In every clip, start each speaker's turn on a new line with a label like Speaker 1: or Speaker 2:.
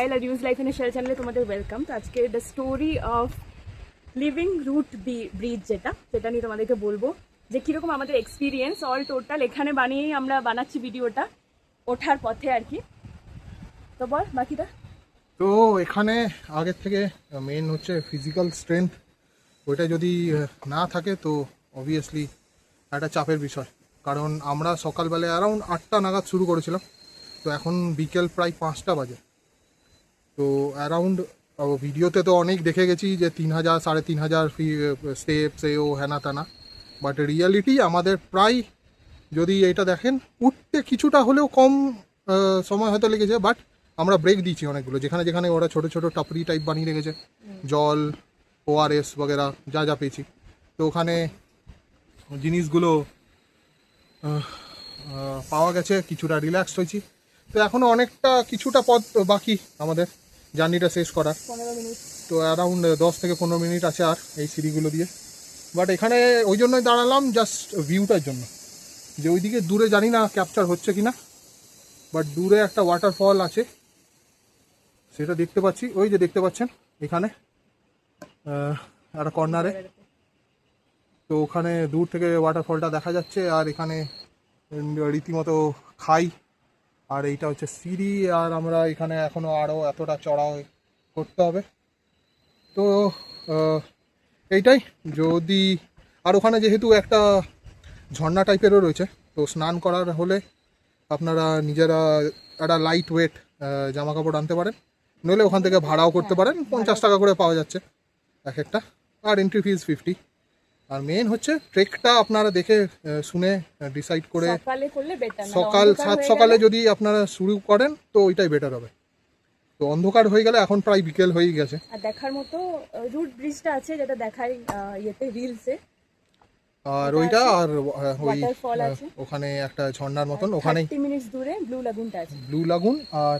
Speaker 1: Style reuse life in shell চ্যানেলে তোমাদের welcome. তো আজকে the story of living root bridge যেটা নিয়ে তোমাদেরকে বলবো যে কীরকম আমাদের এক্সপিরিয়েন্স অল টোটাল এখানে বানিয়েই আমরা বানাচ্ছি ভিডিওটা ওঠার পথে আর কি। তো বল বাকিটা।
Speaker 2: তো এখানে আগের থেকে মেন হচ্ছে ফিজিক্যাল স্ট্রেংথ, ওইটা যদি না থাকে তো অবভিয়াসলি একটা চাপের বিষয়। কারণ আমরা সকালবেলায় অ্যারাউন্ড 8টা নাগাদ শুরু করেছিলাম, তো এখন বিকেল প্রায় 5টা বাজে। তো অ্যারাউন্ড ভিডিওতে তো অনেক দেখে গেছি যে 3000 3500 স্টেপস ও হ্যানা টানা, বাট রিয়ালিটি আমাদের প্রায়, যদি এটা দেখেন, উঠতে কিছুটা হলেও কম সময় হয়তো লেগেছে, বাট আমরা ব্রেক দিয়েছি অনেকগুলো, যেখানে যেখানে ওরা ছোটো ছোটো টাপরি টাইপ বানিয়ে রেখেছে, জল ওআরএস বগেরা যা যা পেয়েছি, তো ওখানে জিনিসগুলো পাওয়া গেছে, কিছুটা রিল্যাক্সড হয়েছি। তো এখনও অনেকটা কিছুটা পথ বাকি আমাদের জার্নিটা শেষ করার।
Speaker 1: 15 মিনিট,
Speaker 2: তো অ্যারাউন্ড 10 থেকে 15 মিনিট আছে আর এই সিঁড়িগুলো দিয়ে। বাট এখানে ওই জন্যই দাঁড়ালাম, জাস্ট ভিউটার জন্য, যে ওইদিকে দূরে জানি না ক্যাপচার হচ্ছে কিনা, বাট দূরে একটা ওয়াটারফল আছে সেটা দেখতে পাচ্ছি। ওই যে দেখতে পাচ্ছেন এখানে একটা কর্নারে, তো ওখানে দূর থেকে ওয়াটারফলটা দেখা যাচ্ছে। আর এখানে রীতিমতো খাই, আর এইটা হচ্ছে সিঁড়ি, আর আমরা এখানে এখনও আরও এতটা চড়া করতে হবে। তো এইটাই, যদি আর ওখানে যেহেতু একটা ঝর্ণা টাইপেরও রয়েছে, তো স্নান করার হলে আপনারা নিজেরা একটা লাইট ওয়েট জামা কাপড় আনতে পারেন, নইলে ওখান থেকে ভাড়াও করতে পারেন। 50 টাকা করে পাওয়া যাচ্ছে এক একটা, আর এন্ট্রি ফিজ 50। আর মেন হচ্ছে ট্রেকটা আপনারা দেখে শুনে ডিসাইড করে
Speaker 1: সকালে করলে বেটার,
Speaker 2: সকাল 7 সকালে যদি আপনারা শুরু করেন তো ওইটাই বেটার হবে। তো অন্ধকার হয়ে গেলে, এখন প্রায় বিকেল হয়ে গেছে।
Speaker 1: আর দেখার মতো রুট ব্রিজটা আছে যেটা দেখাই ইয়েতে রিলসে,
Speaker 2: আর ওইটা আর ওই
Speaker 1: ওয়াটারফল আছে
Speaker 2: ওখানে একটা ঝর্ণার মতন, ওখানেই
Speaker 1: 30 মিনিটস দূরে ব্লু লাগুনটা আছে।
Speaker 2: ব্লু লাগুন আর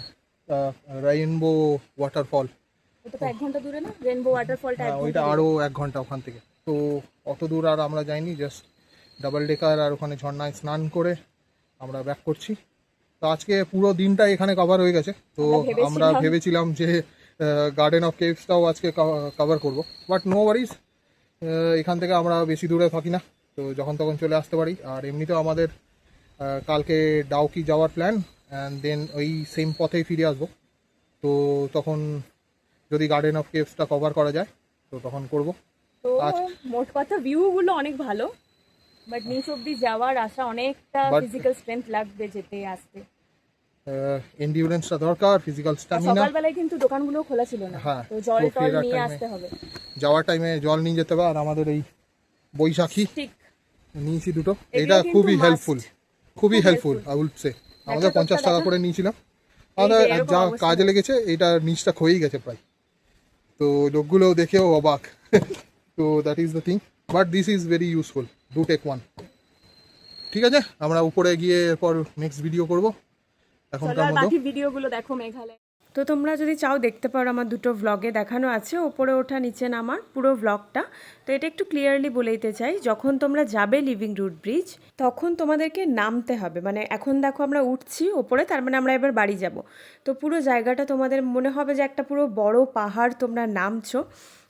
Speaker 2: রেইনবো ওয়াটারফল,
Speaker 1: ওটা তো 1 ঘন্টা দূরে না? রেইনবো ওয়াটারফলটা 1
Speaker 2: ওইটা
Speaker 1: ঘন্টা
Speaker 2: আরও 1 ঘন্টা ওখান থেকে। তো অত দূর আর আমরা যাইনি, জাস্ট ডাবল ডেকার আর ওখানে ঝর্ণায় স্নান করে আমরা ব্যাক করছি। তো আজকে পুরো দিনটা এখানে কভার হয়ে গেছে। তো আমরা ভেবেছিলাম যে গার্ডেন অফ কেভসটাও আজকে কভার করব, বাট নো ওয়ারিজ, এখান থেকে আমরা বেশি দূরে থাকি না, তো যখন তখন চলে আসতে পারি। আর এমনিতেও আমাদের কালকে ডাউকি যাওয়ার প্ল্যান, অ্যান্ড দেন ওই সেম পথেই ফিরে আসবো। তো তখন যদি গার্ডেন অফ কেভসটা কভার করা যায় তো তখন করব।
Speaker 1: তো মোট কথা ভিউ গুলো অনেক ভালো, বাট নিচ অব্দি যাওয়ার আসা অনেকটা ফিজিক্যাল স্ট্রেংথ লাগবে যেতে আসতে।
Speaker 2: এন্ডিউরেন্সটা দরকার, ফিজিক্যাল স্ট্যামিনা।
Speaker 1: সকালবেলায় কিন্তু দোকানগুলো খোলা ছিল না,
Speaker 2: হ্যাঁ,
Speaker 1: তো জল টল নিয়ে আসতে হবে,
Speaker 2: যাওয়ার টাইমে জল নিয়ে যেতে হবে। আর আমাদের এই বৈশাখী
Speaker 1: ঠিক
Speaker 2: নিয়েছি দুটো, এটা খুবই হেল্পফুল, খুবই হেল্পফুল আই উইল সে। আমাদের 50 টাকা করে নিয়েছিলাম, আমাদের যা কাজে লেগেছে, এটা নিচটা ক্ষয়েই গেছে প্রায়। তো লোকগুলো দেখেও অবাক। তো that is the thing, but this is very useful, do take one. ঠিক আছে, আমরা উপরে গিয়ে এরপর নেক্সট ভিডিও করব। এখনকার মতো
Speaker 1: বাকি ভিডিওগুলো দেখো মেঘালয়। তো তোমরা যদি চাও দেখতে পারো, আমার দুটো ভ্লগে দেখানো আছে, ওপরে ওঠা নিচে নামার পুরো ভ্লগটা। তো এটা একটু ক্লিয়ারলি বলে দিতে চাই, যখন তোমরা যাবে লিভিং রুট ব্রিজ তখন তোমাদেরকে নামতে হবে। মানে এখন দেখো আমরা উঠছি ওপরে, তার মানে আমরা এবার বাড়ি যাব। তো পুরো জায়গাটা তোমাদের মনে হবে যে একটা পুরো বড় পাহাড় তোমরা নামছো।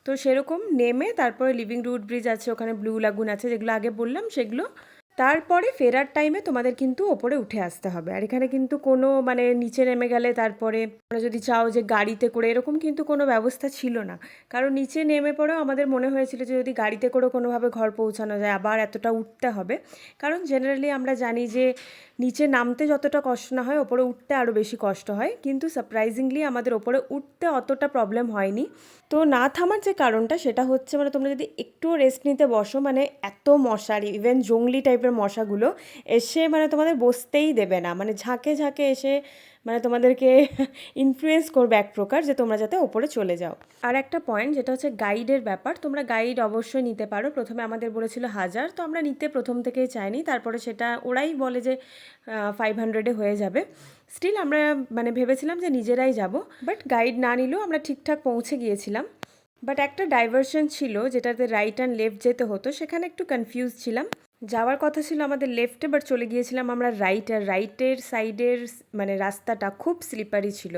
Speaker 1: তো সেরকম নেমে তারপরে লিভিং রুট ব্রিজ আছে, ওখানে ব্লু লাগুন আছে, যেগুলো আগে বললাম সেগুলো। তারপরে ফেরার টাইমে তোমাদের কিন্তু ওপরে উঠে আসতে হবে। আর এখানে কিন্তু কোনো মানে নিচে নেমে গেলে তারপরে তোমরা যদি চাও যে গাড়িতে করে, এরকম কিন্তু কোনো ব্যবস্থা ছিল না। কারণ নিচে নেমে পড়েও আমাদের মনে হয়েছিল যে যদি গাড়িতে করে কোনোভাবে ঘর পৌঁছানো যায়, আবার এতটা উঠতে হবে। কারণ জেনারেলি আমরা জানি যে নিচে নামতে যতটা কষ্ট না হয়, ওপরে উঠতে আরও বেশি কষ্ট হয়। কিন্তু সারপ্রাইজিংলি আমাদের ওপরে উঠতে অতটা প্রবলেম হয়নি। তো না থামার যে কারণটা সেটা হচ্ছে, মানে তোমরা যদি একটুও রেস্ট নিতে বসো, মানে এত মশা, ইভেন জঙ্গলি টাইপের মশাগুলো এসে মানে তোমাদের বসতেই দেবে না, মানে ঝাঁকে ঝাঁকে এসে মানে তোমাদেরকে ইনফ্লুয়েন্স করবে এক প্রকার, যে তোমরা যাতে ওপরে চলে যাও। আর একটা পয়েন্ট যেটা হচ্ছে গাইডের ব্যাপার, তোমরা গাইড অবশ্যই নিতে পারো। প্রথমে আমাদের বলেছিল 1000, তো আমরা নিতে প্রথম থেকেই চাইনি, তারপরে সেটা ওরাই বলে যে 500-এ হয়ে যাবে। স্টিল আমরা মানে ভেবেছিলাম যে নিজেরাই যাব, বাট গাইড না নিলেও আমরা ঠিকঠাক পৌঁছে গিয়েছিলাম। বাট একটা ডাইভারশন ছিল যেটাতে রাইট অ্যান্ড লেফট যেতে হতো, সেখানে একটু কনফিউজ ছিলাম। যাওয়ার কথা ছিল আমাদের লেফটে, বাট চলে গিয়েছিলাম আমরা রাইট। আর রাইটের সাইডের মানে রাস্তাটা খুব স্লিপারি ছিল।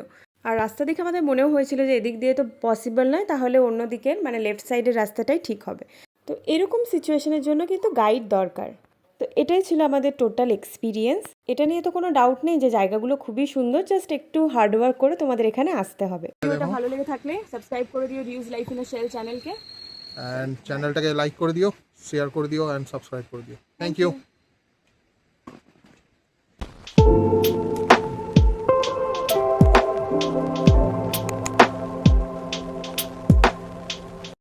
Speaker 1: আর রাস্তা দেখে আমাদের মনেও হয়েছিল যে এদিক দিয়ে তো পসিবল নয়, তাহলে অন্য দিকের মানে লেফট সাইডের রাস্তাটাই ঠিক হবে। তো এরকম সিচুয়েশনের জন্য কিন্তু গাইড দরকার। তো এটাই ছিল আমাদের টোটাল এক্সপিরিয়েন্স। এটা নিয়ে তো কোনো ডাউট নেই যে জায়গাগুলো খুবই সুন্দর, জাস্ট একটু হার্ডওয়ার্ক করে তোমাদের এখানে আসতে হবে। ভিডিওটা ভালো লেগে থাকলে সাবস্ক্রাইব করে দিও reuse life in a shell চ্যানেলকে,
Speaker 2: অ্যান্ড চ্যানেলটাকে লাইক করে দিও, শেয়ার করে দিও অ্যান্ড সাবস্ক্রাইব করে দিও। Thank you.